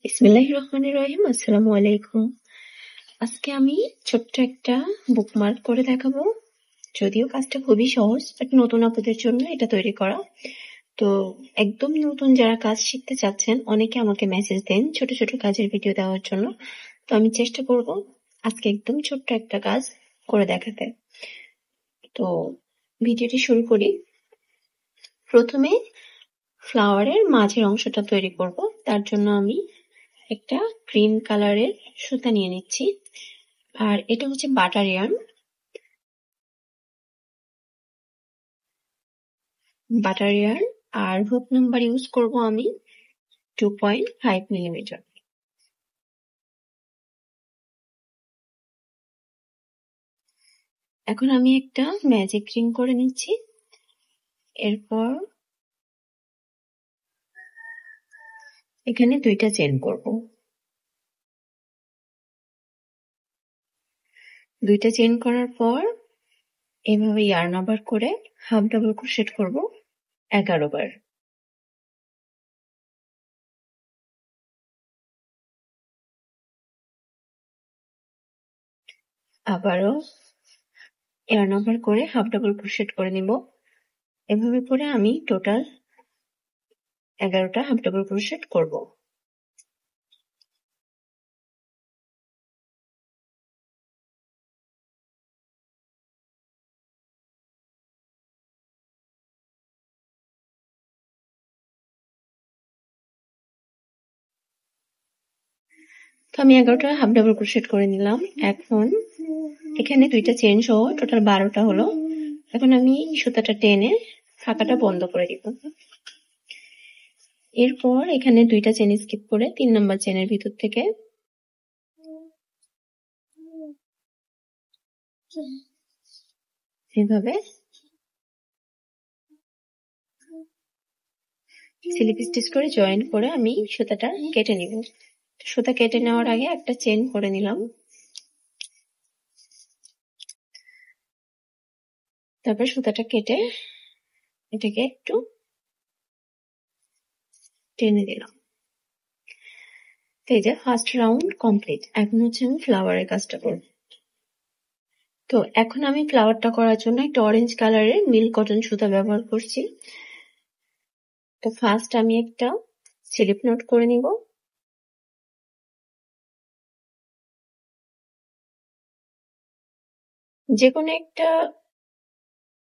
বিসমিল্লাহির রহমানির রহিম। আসসালামু আলাইকুম। আজকে আমি ছোট্ট একটা বুকমার্ক করে দেখাবো। যদিও কাজটা খুবই সহজ, বাট নতুন আপুদের জন্য এটা তৈরি করা। তো একদম নতুন যারা কাজ শিখতে চাচ্ছেন, অনেকে আমাকে মেসেজ দেন ছোট ছোট কাজের ভিডিও দেওয়ার জন্য। তো আমি চেষ্টা করব আজকে একদম ছোট্ট একটা কাজ করে দেখাতে। তো ভিডিওটি শুরু করি। প্রথমে ফ্লাওয়ারের মাঝের অংশটা তৈরি করব। তার জন্য আমি একটা ক্রিম কালারের সুতা নিয়ে নিচ্ছি, আর এটা হচ্ছে বাটার ইয়ার্ন। আর হুক নাম্বার ইউজ করব আমি 2.5 মিলিমিটার। এখন আমি একটা ম্যাজিক রিং করে নিচ্ছি। এরপর এখানে 2টা চেন করব। 2টা চেন করার পর এভাবে ইয়ার্ন ওভার করে হাফ ডাবল ক্রোশেট করব 11 বার। আবারও ইয়ার্ন ওভার করে হাফ ডাবল ক্রোশেট করে নিব। এভাবে করে আমি টোটাল 11টা হাফ ডাবল ক্রোশেট করব। তো আমি 11টা হাফ ডাবল ক্রোশেট করে নিলাম। এখন এখানে 2টা চেন সহ টোটাল 12টা হলো। এখন আমি সুতাটা টেনে ফাঁকাটা বন্ধ করে দিব। এরপর এখানে 2টা চেন স্কিপ করে 3 নাম্বার চেনের ভিতর থেকে এভাবে স্লিপ স্টিচ করে জয়েন করে আমি সুতাটা কেটে নিব। সুতা কেটে নেওয়ার আগে একটা চেন করে নিলাম। তারপর সুতাটা কেটে এটাকে একটু টেনে দিলাম। এই যে ফার্স্ট রাউন্ড কমপ্লিট। এখন হচ্ছে আমি ফ্লাওয়ারের কাজটা করব। তো এখন আমি ফ্লাওয়ারটা করার জন্য একটা অরেঞ্জ কালারের মিল্ক কটন সুতা ব্যবহার করছি। তো ফার্স্ট আমি একটা স্লিপ নোট করে নিব। যে কোনো একটা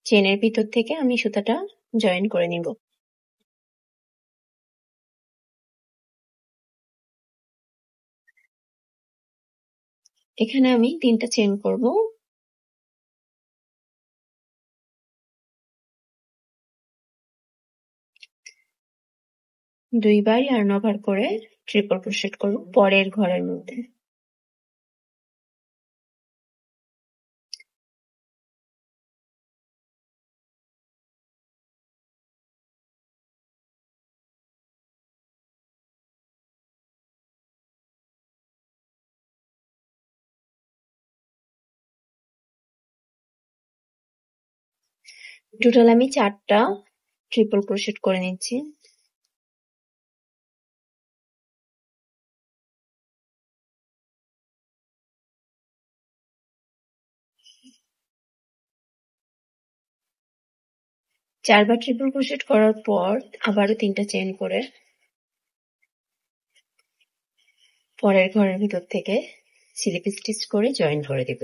চেনের ভিতর থেকে আমি সুতাটা জয়েন করে নিব। এখানে আমি 3টা চেন করব। দুইবার ইয়ার্ন ওভার করে ট্রিপল ক্রোশেট করব পরের ঘরের মধ্যে। টোটাল আমি 4টা ট্রিপল ক্রোশেট করে নিচ্ছি। চারবার ট্রিপল ক্রোশেট করার পর আবারও 3টা চেন করে পরের ঘরের ভিতর থেকে স্লিপ স্টিচ করে জয়েন করে দেব।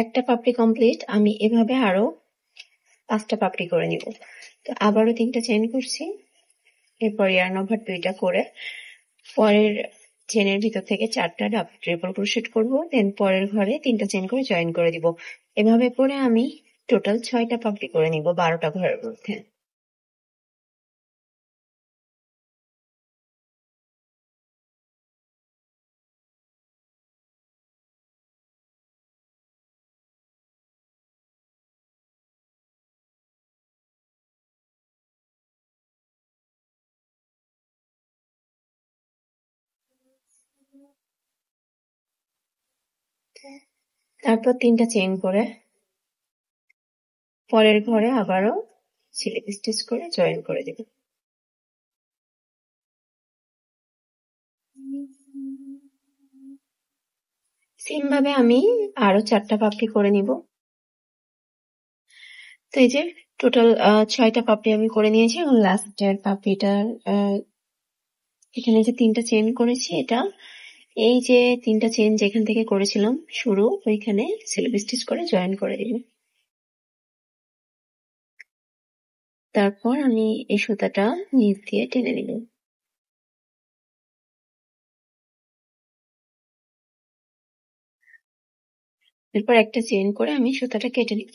একটা পাপড়ি কমপ্লিট। আমি এভাবে আরো 5টা পাপড়ি করে নিব। তো আবারও 3টা চেন করছি। এরপর ইয়ার্ন ওভার 2টা করে পরের চেনের ভিতর থেকে 4টা ট্রিপল ক্রোশেট করব। দেন পরের ঘরে 3টা চেন করে জয়েন করে দিব। এভাবে করে আমি টোটাল 6টা পাপড়ি করে নিব 12টা ঘরের মধ্যে। তারপর 3টা চেন করে পরের ঘরে আবারও স্লিপ স্টিচ করে জয়েন করে দেব। সেম ভাবে আমি আরো 4টা পাপড়ি করে নিব। তো এই যে টোটাল 6টা পাপড়ি আমি করে নিয়েছি এবং লাস্টের পাপড়িটার এখানে যে 3টা চেইন করেছি, এটা এই যে 3টা চেইন যেখান থেকে করেছিলাম শুরু, ওইখানে স্লিপ স্টিচ করে জয়েন করে দিব। তারপর আমি এই সুতাটা নিচ দিয়ে টেনে নিব। এরপর একটা চেইন করে আমি সুতাটা কেটে নিব।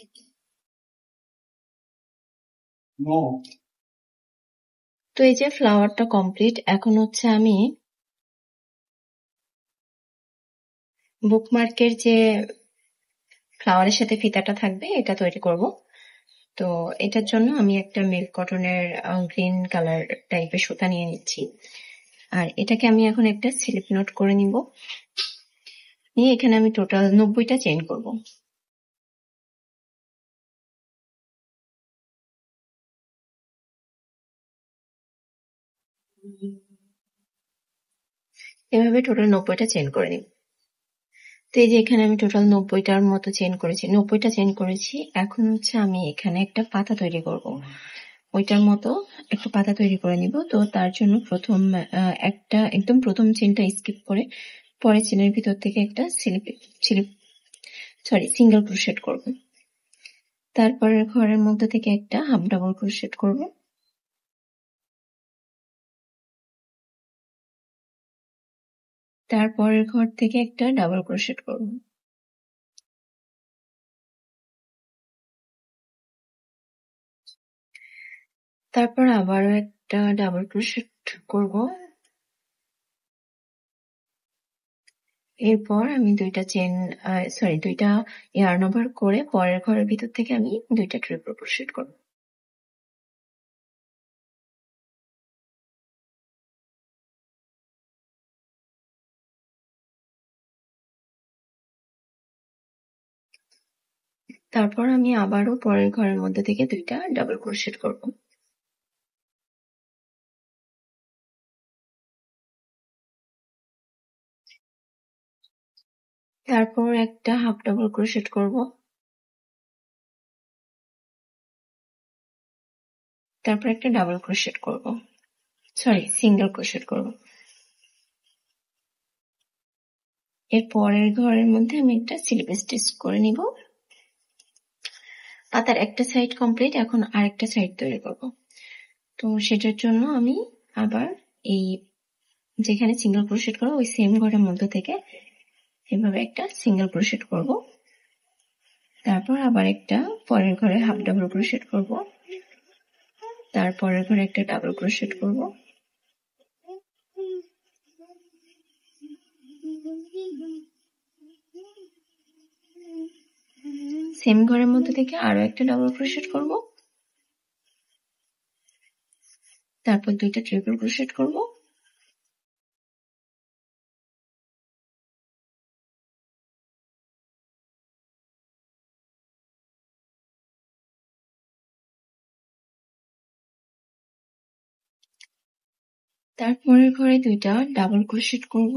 তো এই যে ফ্লাওয়ারটা কমপ্লিট। এখন হচ্ছে আমি বুকমার্কের যে ফ্লাওয়ারের সাথে ফিতাটা থাকবে এটা তৈরি করব। তো এটার জন্য আমি একটা মিল্ক কটনের গ্রিন কালার টাইপের সুতা নিয়ে নিচ্ছি। আর এটাকে আমি এখন একটা স্লিপ নোট করে নিব। নিয়ে এখানে আমি টোটাল 90টা চেইন করব। এভাবে টোটাল 90টা চেইন করে নিব। তো এই যে এখানে আমি টোটাল 90টার মতো চেইন করেছি, 90টা চেইন করেছি। এখন হচ্ছে আমি এখানে একটা পাতা তৈরি করব। ওইটার মতো একটা পাতা তৈরি করে নিব। তো তার জন্য প্রথম একটা একদম প্রথম চেইনটা স্কিপ করে পরের চেইনের ভিতর থেকে একটা সিঙ্গেল ক্রোশেট করব। তারপরের ঘরের মধ্যে থেকে একটা হাফ ডাবল ক্রোশেট করব। তারপরের ঘর থেকে একটা ডাবল ক্রোশেট করব। তারপর আবারও একটা ডাবল ক্রোশেট করব। এরপর আমি দুইটা ইয়ার্ন ওভার করে পরের ঘরের ভিতর থেকে আমি দুইটা ট্রিপল ক্রোশেট করব। তারপর আমি আবারও পরের ঘরের মধ্যে থেকে দুইটা ডাবল ক্রোশেট করব। তারপর একটা হাফ ডাবল ক্রোশেট করব। তারপর একটা ডাবল ক্রোশেট করব, সিঙ্গেল ক্রোশেট করব। এর পরের ঘরের মধ্যে আমি একটা স্লিপ স্টিচ করে নিব। পাতার একটা সাইড কমপ্লিট, এখন আরেকটা সাইড তৈরি করব। তো সেটার জন্য আমি আবার এই যেখানে সিঙ্গেল ক্রোশেট করব ওই সেম ঘরের মধ্যে থেকে এভাবে একটা সিঙ্গেল ক্রোশেট করব। তারপর আবার একটা পরের ঘরে হাফ ডাবল ক্রোশেট করব। তারপরের ঘরে একটা ডাবল ক্রোশেট করব। সেম ঘরের মধ্যে থেকে আরো একটা ডাবল ক্রোশেট করব। তারপর দুইটা ট্রিপল ক্রোশেট করব। তারপরের ঘরে দুইটা ডাবল ক্রোশেট করব।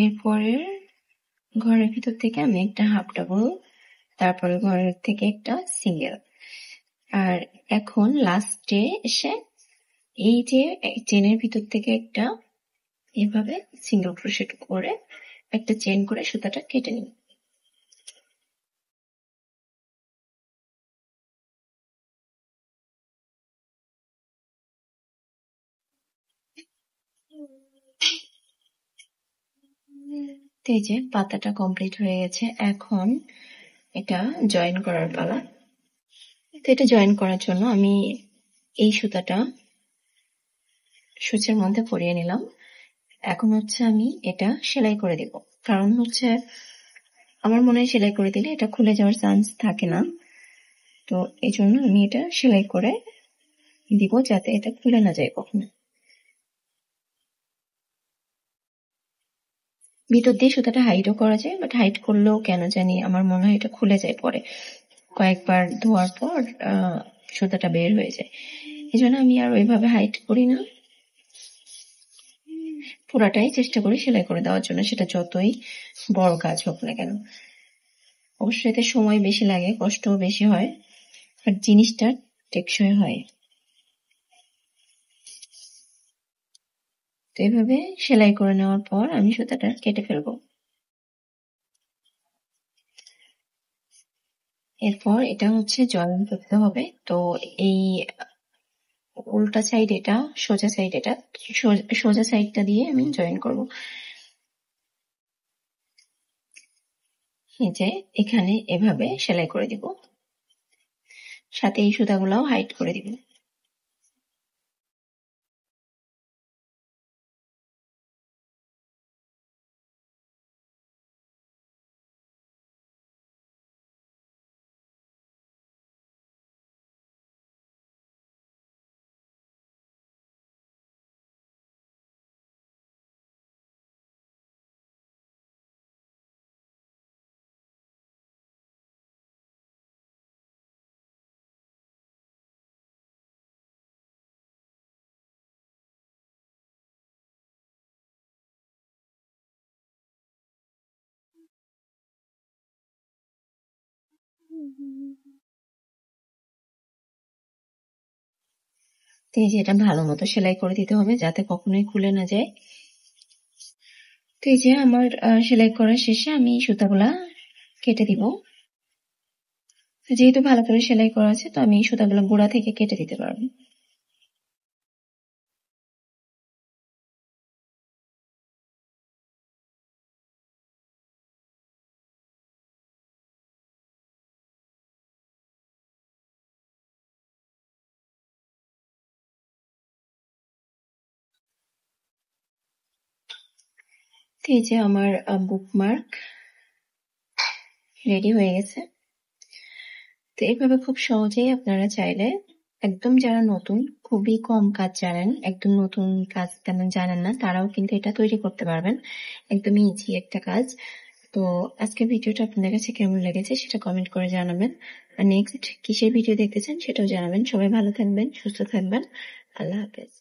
এরপরের ঘরের ভিতর থেকে আমি একটা হাফ ডাবল, তারপরে ঘরের থেকে একটা সিঙ্গেল। আর এখন লাস্টে এসে এই যে চেনের ভিতর থেকে একটা এভাবে সিঙ্গেল ক্রোশেট করে একটা চেন করে সুতাটা কেটে নিই। তো এই যে পাতাটা কমপ্লিট হয়ে গেছে। এখন এটা জয়েন করার পালা। তো এটা জয়েন করার জন্য আমি এই সুতাটা সূচের মধ্যে পরিয়ে নিলাম। এখন হচ্ছে আমি এটা সেলাই করে দিব, কারণ হচ্ছে আমার মনে হয় সেলাই করে দিলে এটা খুলে যাওয়ার চান্স থাকে না। তো এই জন্য আমি এটা সেলাই করে দিব যাতে এটা খুলে না যায় কখনো। ভিতর দিয়ে সুতাটা হাইটও করা যায়, বাট হাইট করলেও কেন জানি আমার মনে হয় এটা খুলে যায় পরে। কয়েকবার ধোয়ার পর সুতাটা বের হয়ে যায়। এই জন্য আমি আর ওইভাবে হাইট করি না, পুরাটাই চেষ্টা করি সেলাই করে দেওয়ার জন্য, সেটা যতই বড় কাজ হোক না কেন। অবশ্যই এতে সময় বেশি লাগে, কষ্টও বেশি হয়, আর জিনিসটা টেকসই হয়। তো এভাবে সেলাই করে নেওয়ার পর আমি সুতাটা কেটে ফেলবো। এরপর এটা হচ্ছে জয়েন করতে হবে। তো এই উল্টা সাইড এটা, সোজা সাইড এটা, সোজা সাইডটা দিয়ে আমি জয়েন করব। এই যে এখানে এভাবে সেলাই করে দিব, সাথে এই সুতাগুলাও হাইড করে দিব। তো এই যে এটা ভালো মতো সেলাই করে দিতে হবে যাতে কখনোই খুলে না যায়। তো এই যে আমার সেলাই করা শেষে আমি সুতাগুলা কেটে দিব। যেহেতু ভালো করে সেলাই করা আছে, তো আমি এই সুতাগুলো গোড়া থেকে কেটে দিতে পারবো। তো এই যে আমার বুকমার্ক রেডি হয়ে গেছে। তো এইভাবে খুব সহজেই আপনারা চাইলে, একদম যারা নতুন, খুবই কম কাজ জানেন, একদম নতুন কাজ তেমন জানেন না, তারাও কিন্তু এটা তৈরি করতে পারবেন। একদমই ইজি একটা কাজ। তো আজকের ভিডিওটা আপনাদের কাছে কেমন লেগেছে সেটা কমেন্ট করে জানাবেন, আর নেক্সট কিসের ভিডিও দেখতে চান সেটাও জানাবেন। সবাই ভালো থাকবেন, সুস্থ থাকবেন। আল্লাহ হাফেজ।